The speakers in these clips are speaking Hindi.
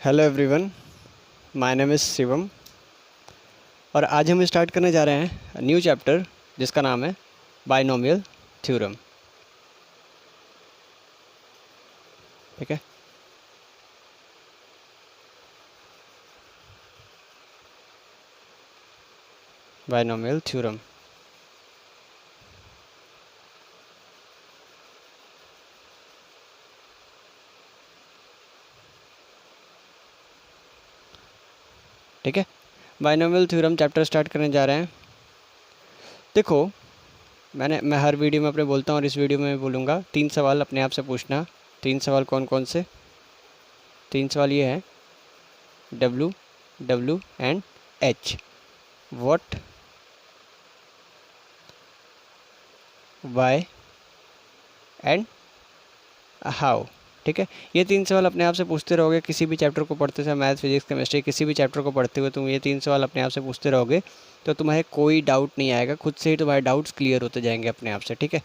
Hello everyone, my name is Shivam और आज हम स्टार्ट करने जा रहे हैं न्यू चैप्टर जिसका नाम है बाइनोमियल थ्योरम। ठीक है, बाइनोमियल थ्योरम। ठीक है, बाइनोमियल थ्योरम चैप्टर स्टार्ट करने जा रहे हैं। देखो, मैं हर वीडियो में अपने बोलता हूँ और इस वीडियो में बोलूँगा 3 सवाल अपने आप से पूछना। 3 सवाल कौन कौन से? 3 सवाल ये हैं, W, W and H. What, why and how. ठीक है, ये 3 सवाल अपने आप से पूछते रहोगे किसी भी चैप्टर को पढ़ते समय, मैथ, फिजिक्स, केमिस्ट्री, किसी भी चैप्टर को पढ़ते हुए तुम ये 3 सवाल अपने आप से पूछते रहोगे तो तुम्हें कोई डाउट नहीं आएगा, खुद से ही तुम्हारे डाउट्स क्लियर होते जाएंगे अपने आप से। ठीक है,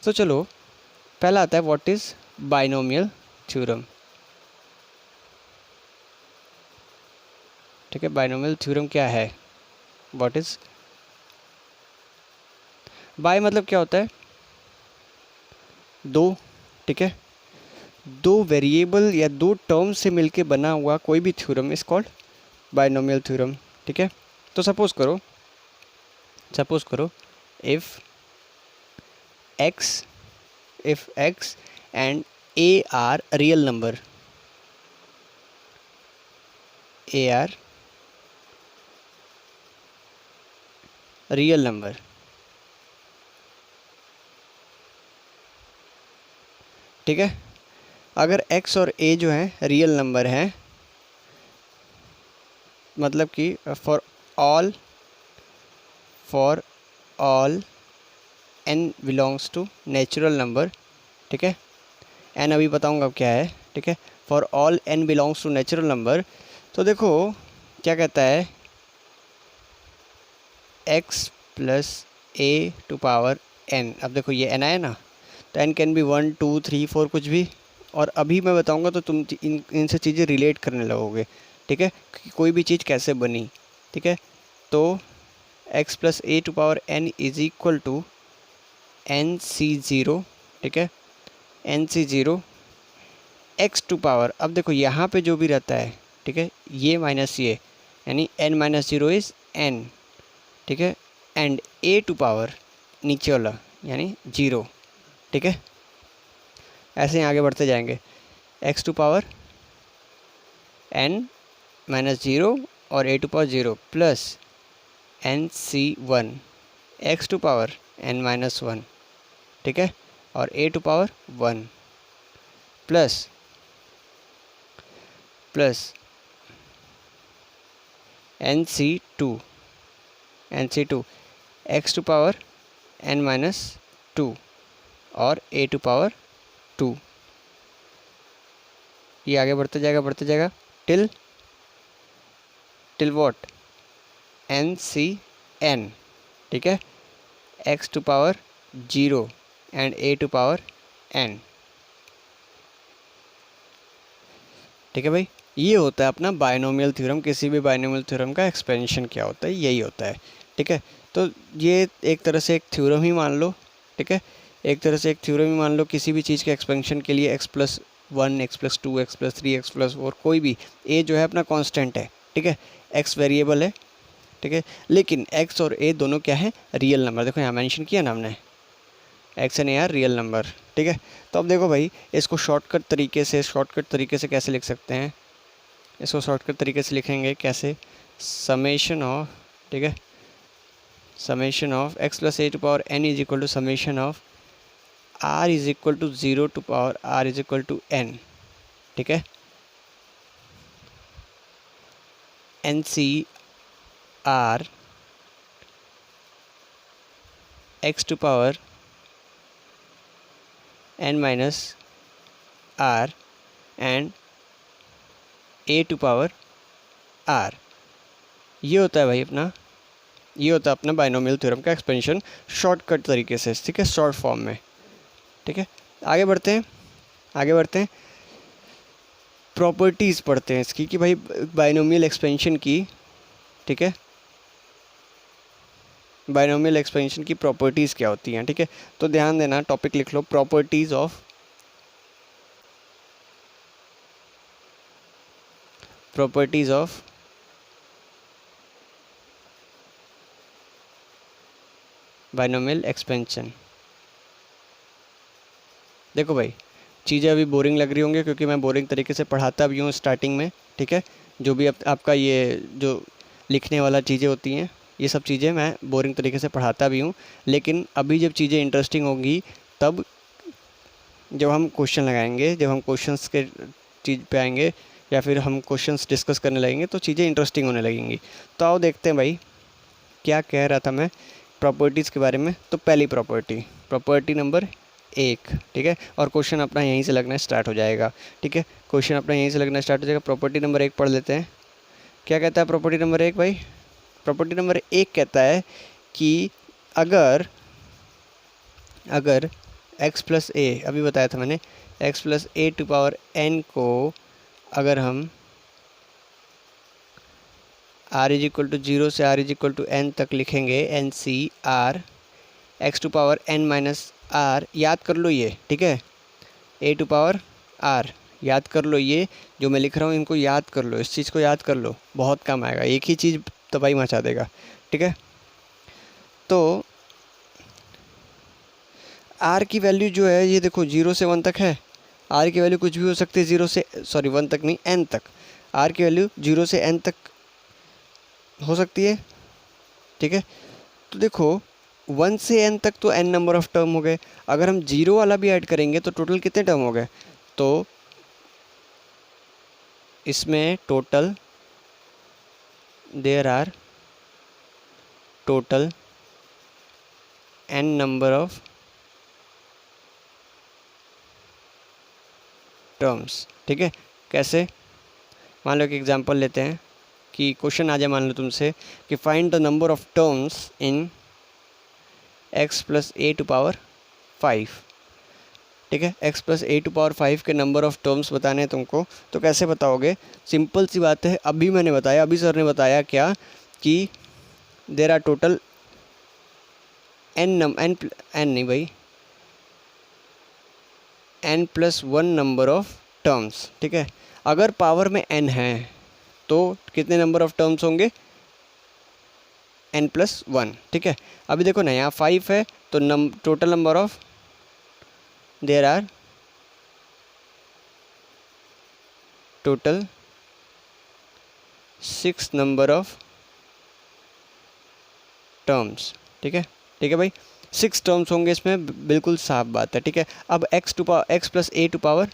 तो चलो, पहला आता है व्हाट इज़ बाइनोमियल थ्योरम। ठीक है, बाइनोमियल थ्योरम क्या है? व्हाट इज़ बाय मतलब क्या होता है? दो। ठीक है, दो वेरिएबल या दो टर्म से मिलके बना हुआ कोई भी theorem is called binomial theorem. ठीक है, तो सपोज करो if x and a are real number, ठीक है, अगर x और a जो हैं रियल नंबर हैं, मतलब कि for all n belongs to natural number. ठीक है, n अभी बताऊंगा क्या है। ठीक है, for all n belongs to natural number. तो देखो क्या कहता है, x plus a to power n। अब देखो ये n आया ना, तो n कैन बी 1 2 3 4 कुछ भी। और अभी मैं बताऊंगा तो तुम इनसे चीज़ें रिलेट करने लगोगे। ठीक है, कि कोई भी चीज़ कैसे बनी। ठीक है, तो x plus a to power n is equal to nc0। ठीक है, nc0 x टू पावर, अब देखो यहाँ पे जो भी रहता है, ठीक है, ये माइनस ये, यानी n minus zero is n। ठीक है, एंड a टू पावर नीचे वाला यानी 0। ठीक है, ऐसे ही आगे बढ़ते जाएंगे, x to power n minus zero और a to power 0 plus nc1 x to power n minus 1। ठीक है, और a to power 1 plus nc2 x to power n minus 2 और a टू पावर 2। ये आगे बढ़ते जाएगा टिल व्हाट, ncn। ठीक है, x to power 0 and a to power n। ठीक है भाई, ये होता है अपना बाइनोमियल थ्योरम। किसी भी बाइनोमियल थ्योरम का एक्सपेंशन क्या होता है, यही होता है। ठीक है, तो ये एक तरह से एक थ्योरम ही मान लो। ठीक है, एक तरह से एक थ्योरम ही मान लो किसी भी चीज़ के एक्सपेंशन के लिए। x plus 1, x plus 2, x plus 3, x plus 4, कोई भी a जो है अपना कांस्टेंट है। ठीक है, x वेरिएबल है। ठीक है, लेकिन x और a दोनों क्या है, रियल नंबर। देखो यहाँ मेंशन किया ना हमने, x and A R real number. ठीक है, तो अब देखो भाई, इसको शॉर्टकट तरीके से कैसे लिख सकते हैं? इसको शॉर्टकट तरीके से लिखेंगे कैसे? समेशन ऑफ, ठीक है, summation of x plus A to power n is equal to summation of r is equal to 0 to power r is equal to n। ठीक है, N C R X to power n minus r and a to power r। ये होता है भाई अपना, ये होता है अपना बाइनोमियल थ्योरम का एक्सपेंशन शॉर्टकट तरीके से। ठीक है, शॉर्ट फॉर्म में। ठीक है, आगे बढ़ते हैं। प्रॉपर्टीज़ पढ़ते हैं इसकी कि भाई बाइनोमियल एक्सपेंशन की, ठीक है, बाइनोमियल एक्सपेंशन की प्रॉपर्टीज़ क्या होती हैं, ठीक है। तो ध्यान देना, टॉपिक लिख लो, प्रॉपर्टीज़ ऑफ बाइनोमियल एक्सपेंशन। देखो भाई, चीज़ें अभी बोरिंग लग रही होंगी क्योंकि मैं बोरिंग तरीके से पढ़ाता भी हूँ स्टार्टिंग में, ठीक है। जो भी आपका ये जो लिखने वाला चीज़ें होती हैं, ये सब चीज़ें मैं बोरिंग तरीके से पढ़ाता भी हूँ, लेकिन अभी जब चीज़ें इंटरेस्टिंग होंगी तब जब हम क्वेश्चन लगाएंगे, जब हम क्वेश्चंस के चीज़ पे आएंगे या फिर हम क्वेश्चंस डिस्कस करने लगेंगे तो चीज़ें इंटरेस्टिंग होने लगेंगी। तो आओ देखते हैं भाई क्या कह रहा था मैं प्रॉपर्टीज़ के बारे में। तो पहली प्रॉपर्टी नंबर 1, ठीक है, और क्वेश्चन अपना यहीं से लगना स्टार्ट हो जाएगा, ठीक है, क्वेश्चन अपना यहीं से लगना स्टार्ट हो जाएगा। प्रॉपर्टी नंबर 1 पढ़ लेते हैं। क्या कहता है प्रॉपर्टी नंबर 1 भाई? प्रॉपर्टी नंबर 1 कहता है कि अगर x प्लस ए, अभी बताया था मैंने, x plus A to power n को अगर हम r इज इक्वल टू 0 से r is equal to n तक लिखेंगे, N C R X to power n minus R, याद कर लो ये, ठीक है, a टू पावर r, याद कर लो ये जो मैं लिख रहा हूँ, इनको याद कर लो, इस चीज़ को याद कर लो, बहुत काम आएगा, एक ही चीज़ तबाही मचा देगा, ठीक है। तो r की वैल्यू जो है ये देखो 0 से 1 तक है, r की वैल्यू कुछ भी हो सकती है, 0 से 1 तक नहीं, n तक, r की वैल्यू 0 से n तक हो सकती है, ठीक है। तो देखो 1 से n तक तो n नंबर ऑफ टर्म हो गए, अगर हम 0 वाला भी ऐड करेंगे तो टोटल कितने टर्म हो गए? तो इसमें total there are total n number of terms, ठीक है। कैसे? मान लो एक एग्जांपल लेते हैं कि क्वेश्चन आ जाए, मान लो तुमसे कि find the number of terms in x plus A to power 5, ठीक है, x plus A to power 5 के नंबर ऑफ टर्म्स बताने हैं तुमको। तो कैसे बताओगे? सिंपल सी बात है, अभी मैंने बताया, अभी सर ने बताया क्या कि देर आर टोटल n नहीं भाई, n plus 1 number of terms, ठीक है। अगर पावर में n है तो कितने नंबर ऑफ टर्म्स होंगे? n प्लस 1, ठीक है। अभी देखो ना, यहाँ 5 है तो total number of there are total 6 number of terms, ठीक है, ठीक है भाई, 6 टर्म्स होंगे इसमें, बिल्कुल साफ बात है, ठीक है। अब x plus A to power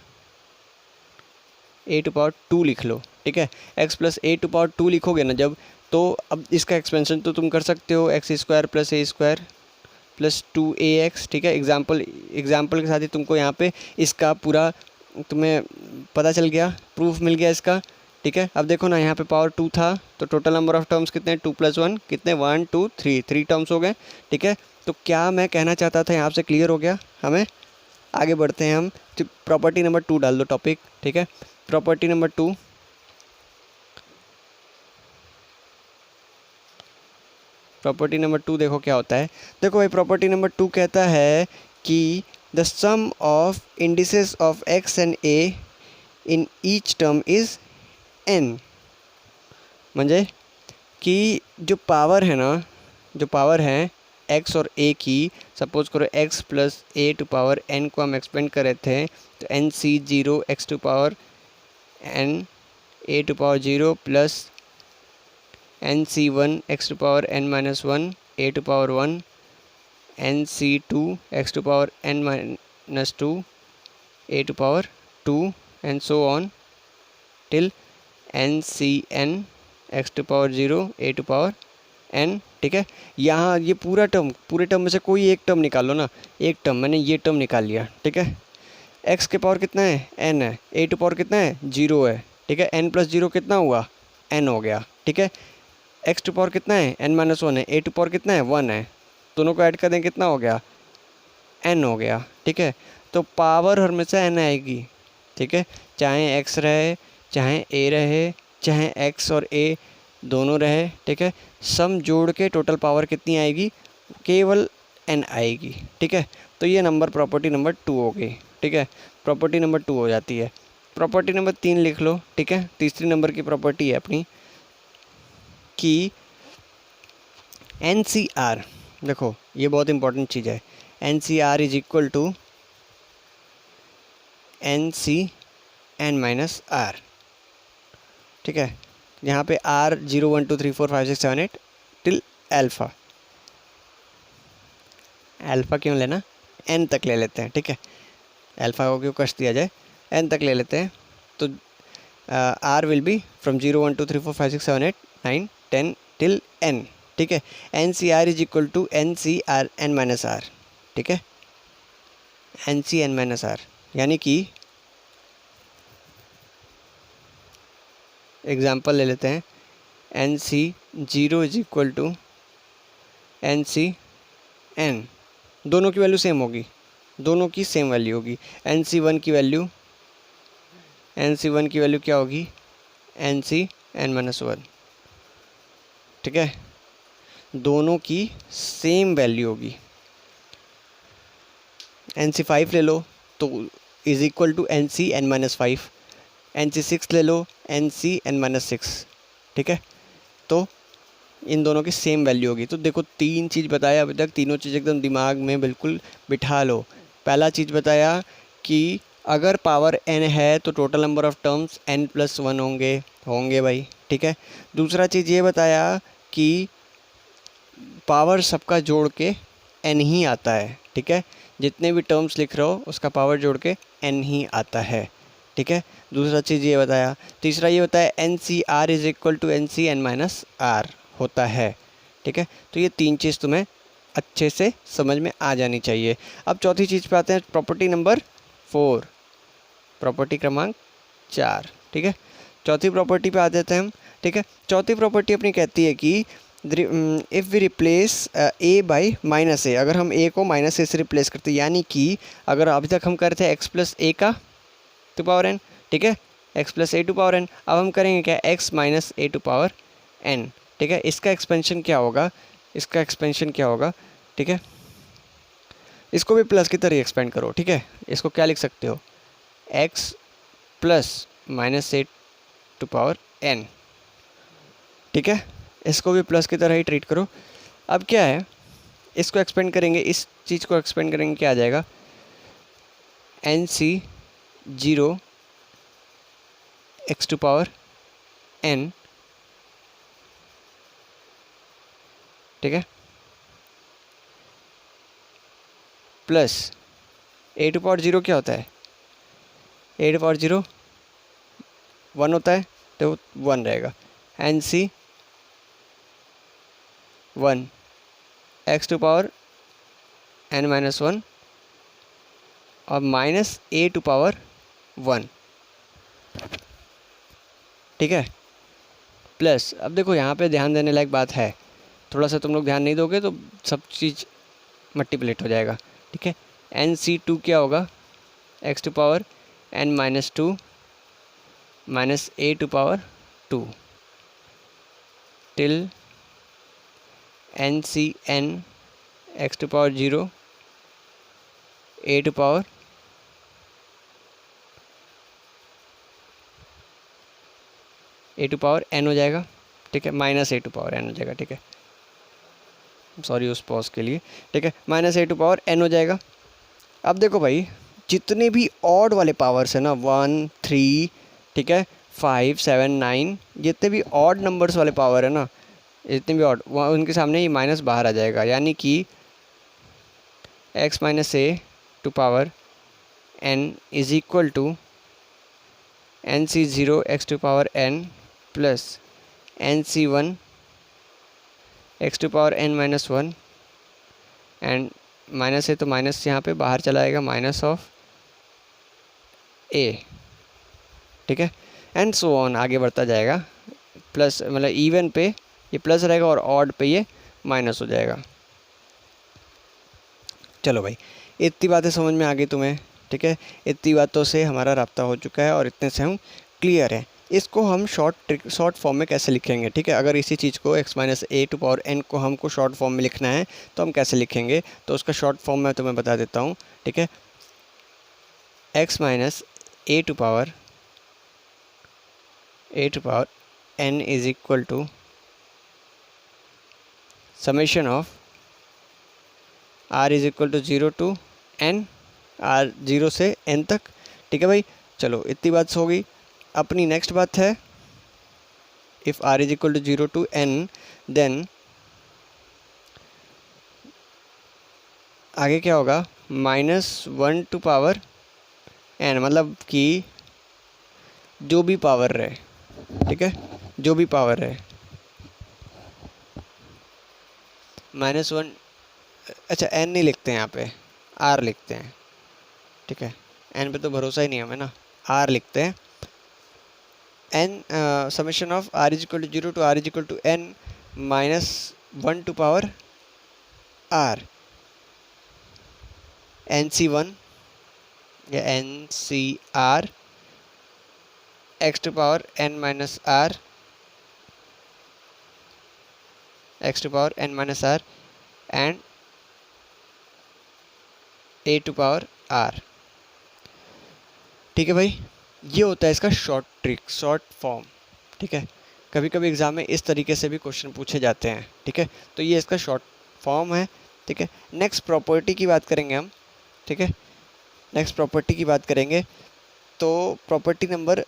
2 लिख लो, ठीक है, x plus A to power 2 लिखोगे ना जब, तो अब इसका एक्सपेंशन तो तुम कर सकते हो, एक्स स्क्वायर प्लस ए स्क्वायर प्लस 2ax, ठीक है। एग्जाम्पल के साथ ही तुमको यहाँ पे इसका पूरा तुम्हें पता चल गया, प्रूफ मिल गया इसका, ठीक है। अब देखो ना, यहाँ पे पावर 2 था तो टोटल नंबर ऑफ टर्म्स कितने? 2 प्लस 1 कितने? 1 2 3 टर्म्स हो गए, ठीक है। तो क्या मैं कहना चाहता था यहाँ से क्लियर हो गया? हमें आगे बढ़ते हैं हम, प्रॉपर्टी नंबर 2 डाल दो टॉपिक, ठीक है। प्रॉपर्टी नंबर 2, प्रॉपर्टी नंबर 2 देखो क्या होता है। देखो भाई, प्रॉपर्टी नंबर 2 कहता है कि the sum of indices of x and a in each term is n, म्हणजे कि जो पावर है ना, जो पावर है x और a की, सपोज करो x plus A to power n को हम एक्सपेंड कर रहे थे, तो n C 0 x to power n a to power 0 plus n C 1 x to power n minus 1 a to power 1 n C 2 x to power n minus 2 a to power 2 and so on till n C n x to power 0 a to power n, ठीक है। यहाँ ये पूरे टर्म में से कोई एक टर्म निकालो ना, एक टर्म, मैंने ये टर्म निकाल लिया, ठीक है। x के पावर कितना है? n है, a टू पावर कितना है? 0 है, ठीक है। n प्लस 0 कितना हुआ? n हो गया, ठीक है। x टू पावर कितना है? n माइनस 1 है, a टू पावर कितना है? 1 है, दोनों को ऐड कर दें कितना हो गया? n हो गया, ठीक है। तो पावर हमेशा n आएगी, ठीक है, चाहे x रहे चाहे ए रहे चाहे एक्स और ए दोनों रहे, ठीक है, सम जोड़ के टोटल पावर कितनी आएगी, केवल n आएगी, ठीक है। तो ये नंबर प्रॉपर्टी नंबर 2 हो गई, ठीक है, प्रॉपर्टी नंबर 2 हो जाती है। प्रॉपर्टी नंबर 3 लिख लो, ठीक है। तीसरी नंबर की प्रॉपर्टी है अपनी कि NCR, देखो ये बहुत इंपॉर्टेंट चीज़ है, NCR is equal to NCn-R, ठीक है। यहाँ पे R 0 1 2 3 4 5 6 7 8 टिल अल्फ़ा, अल्फ़ा क्यों लेना, n तक ले लेते हैं, ठीक है, अल्फ़ा को क्यों कष्ट दिया जाए, n तक ले लेते हैं। तो R will be from 0 1 2 3 4 5 6 7 8 9 10 till n, ठीक है। NCR is equal to NCn-R, ठीक है, NCn-R, यानी कि एग्ज़ाम्पल ले लेते हैं, NC0 is equal to NCn, दोनों की वैल्यू सेम होगी, दोनों की सेम वैल्यू होगी। NC1 की वैल्यू क्या होगी, NCn-1, ठीक है, दोनों की सेम वैल्यू होगी। NC5 ले लो तो is equal to NCn-5, NC6 ले लो NCn-6, ठीक है। तो इन दोनों की सेम वैल्यू होगी। तो देखो 3 चीज़ बताया अभी तक, तीनों चीज़ एकदम दिमाग में बिल्कुल बिठा लो। पहला चीज़ बताया कि अगर पावर n है तो total number of terms n+1 होंगे भाई, ठीक है। दूसरा चीज़ ये बताया कि पावर सबका जोड़ के n ही आता है, ठीक है, जितने भी टर्म्स लिख रहे हो उसका पावर जोड़ के n ही आता है, ठीक है। दूसरा चीज़ ये बताया। तीसरा ये बताया NCR is equal to NCn-R होता है, ठीक है। तो ये 3 चीज़ तुम्हें अच्छे से समझ में आ जानी चाहिए। अब चौथी चीज़ पे आते हैं, प्रॉपर्टी नंबर 4, प्रॉपर्टी क्रमांक 4, ठीक है। चौथी प्रॉपर्टी पे आ जाते हैं हम, ठीक है। चौथी प्रॉपर्टी अपनी कहती है कि if we replace a by -a, अगर हम a को -a से रिप्लेस करते हैं, यानी कि अगर अभी तक हम कर थे x+a का टू पावर n, ठीक है, x+a टू पावर n, अब हम करेंगे क्या, x - a to power n, ठीक है। इसका एक्सपेंशन क्या होगा, ठीक है, इसको भी प्लस की तरह एक्सपेंड करो, ठीक है। इसको क्या लिख सकते हो, x plus -a to power n, ठीक है, इसको भी प्लस की तरह ही ट्रीट करो। अब क्या है, इसको एक्सपेंड करेंगे, इस चीज़ को एक्सपेंड करेंगे, क्या आ जाएगा, NC0 x to power n, ठीक है, प्लस a टू पावर 0 क्या होता है, a टू पावर 0 1 होता है, तो 1 रहेगा, NC1 x to power n-1 और -a टू पावर 1, ठीक है, प्लस। अब देखो यहाँ पे ध्यान देने लायक बात है, थोड़ा सा तुम लोग ध्यान नहीं दोगे तो सब चीज़ मल्टीप्लेट हो जाएगा, ठीक है। NC2 क्या होगा, x to power n-2 -a to power 2 till NCn x to power 0 a to power n हो जाएगा, ठीक है, -a टू पावर n हो जाएगा, ठीक है, सॉरी उस पॉज के लिए, ठीक है, -a टू पावर n हो जाएगा। अब देखो भाई, जितने भी ऑड वाले पावर्स है ना, 1 3, ठीक है, 5 7 9, जितने भी ऑड नंबर्स वाले पावर है ना, जितने भी ऑड, उनके सामने ये माइनस बाहर आ जाएगा, यानी कि x - a to power n is equal to NC0 x to power n plus NC1 x to power n-1 and minus है तो माइनस यहाँ पे बाहर चला आएगा, माइनस ऑफ a, ठीक है, एंड सो ऑन आगे बढ़ता जाएगा, प्लस मतलब इवन पे ये प्लस रहेगा और ऑड पे ये माइनस हो जाएगा। चलो भाई, इतनी बातें समझ में आ गई तुम्हें, ठीक है, इतनी बातों से हमारा राब्ता हो चुका है और इतने से हम क्लियर हैं। इसको हम शॉर्ट फॉर्म में कैसे लिखेंगे, ठीक है। अगर इसी चीज़ को x minus a to power n को हमको शॉर्ट फॉर्म में लिखना है तो हम कैसे लिखेंगे, तो उसका शॉर्ट फॉर्म मैं तुम्हें बता देता हूँ, ठीक है। x minus a to power n is equal to summation of r is equal to 0 to n, r 0 से n तक, ठीक है भाई। चलो इतनी बात हो गई। अपनी नेक्स्ट बात है, if r is equal to 0 to n then आगे क्या होगा, -1 टू पावर n, मतलब कि जो भी पावर रहे, ठीक है, जो भी पावर रहे -1, अच्छा n नहीं लिखते हैं यहाँ पे, r लिखते हैं, ठीक है। n पे तो भरोसा ही नहीं हमें ना, r लिखते हैं। n summation of r is equal to 0 to r is equal to n -1 to power r, nc1 या ncr x to power n minus r, x to power n minus r and a to power r, ठीक है भाई। ये होता है इसका शॉर्ट फॉर्म, ठीक है। कभी कभी एग्ज़ाम में इस तरीके से भी क्वेश्चन पूछे जाते हैं, ठीक है। तो ये इसका शॉर्ट फॉर्म है, ठीक है। नेक्स्ट प्रॉपर्टी की बात करेंगे हम, ठीक है। नेक्स्ट प्रॉपर्टी की बात करेंगे तो प्रॉपर्टी नंबर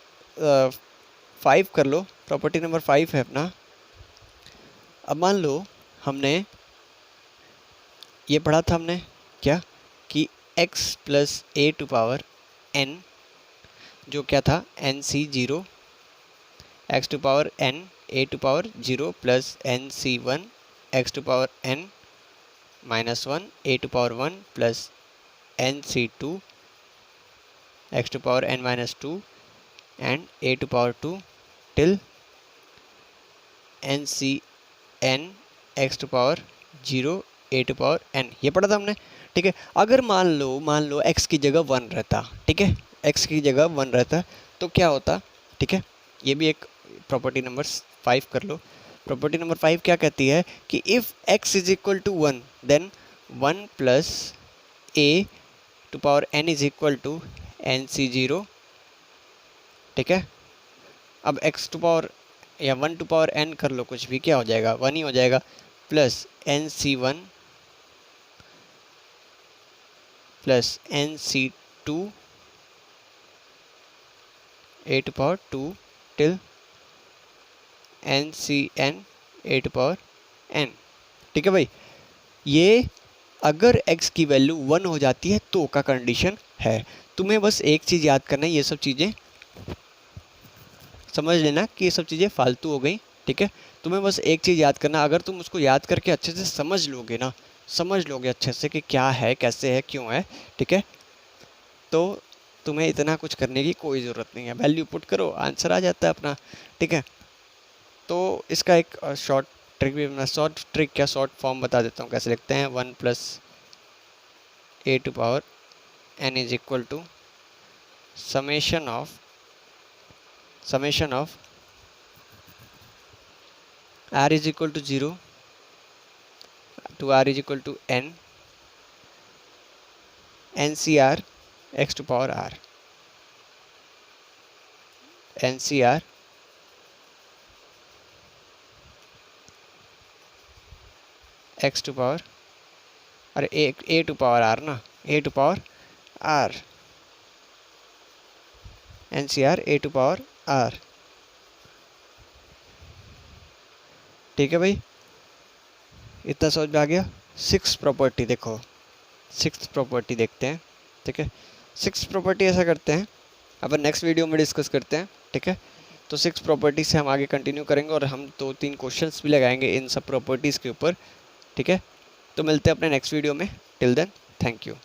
5 कर लो। प्रॉपर्टी नंबर 5 है अपना, अब मान लो हमने ये पढ़ा था, हमने क्या कि x plus A to power n, जो क्या था nc0, x to power n a to power 0 plus nc1 x to power n minus 1 a to power 1 plus nc2 x to power n minus 2 and a to power 2 till ncn x to power 0 a to power n, ये पढ़ा था हमने, ठीक है। अगर मान लो x की जगह 1 रहता, ठीक है, x की जगह 1 रहता तो क्या होता, ठीक है। ये भी एक प्रॉपर्टी नंबर 5 कर लो। प्रॉपर्टी नंबर 5 क्या कहती है कि if x is equal to 1 then 1 plus a to power n is equal to nc0, ठीक है। अब x टू पावर या 1 टू पावर n कर लो, कुछ भी, क्या हो जाएगा, 1 ही हो जाएगा, plus nc1 plus nc2 a to power 2 till ncn a to power n, ठीक है भाई। ये अगर x की वैल्यू 1 हो जाती है तो का कंडीशन है। तुम्हें बस एक चीज़ याद करना है, ये सब चीज़ें समझ लेना कि ये सब चीज़ें फालतू हो गई, ठीक है। तुम्हें बस एक चीज़ याद करना, अगर तुम उसको याद करके अच्छे से समझ लोगे ना, समझ लोगे अच्छे से कि क्या है, कैसे है, क्यों है, ठीक है, तो तुम्हें इतना कुछ करने की कोई ज़रूरत नहीं है। वैल्यू पुट करो, आंसर आ जाता है अपना, ठीक है। तो इसका एक शॉर्ट ट्रिक भी, मैं शॉर्ट फॉर्म बता देता हूँ कैसे लिखते हैं। 1 plus A to power n is equal to summation of r is equal to 0 to r is equal to n ncr x to power r, ncr x to power, अरे a टू पावर r ना, a to power r, ncr a to power r, ठीक है भाई। इतना समझ में आ गया। 6th प्रॉपर्टी देखो, 6th प्रॉपर्टी देखते हैं, ठीक है। 6th प्रॉपर्टी ऐसा करते हैं, अपन नेक्स्ट वीडियो में डिस्कस करते हैं, ठीक है। तो 6th प्रॉपर्टी से हम आगे कंटिन्यू करेंगे और हम 2-3 क्वेश्चंस भी लगाएंगे इन सब प्रॉपर्टीज़ के ऊपर, ठीक है। तो मिलते हैं अपने नेक्स्ट वीडियो में, टिल देन थैंक यू।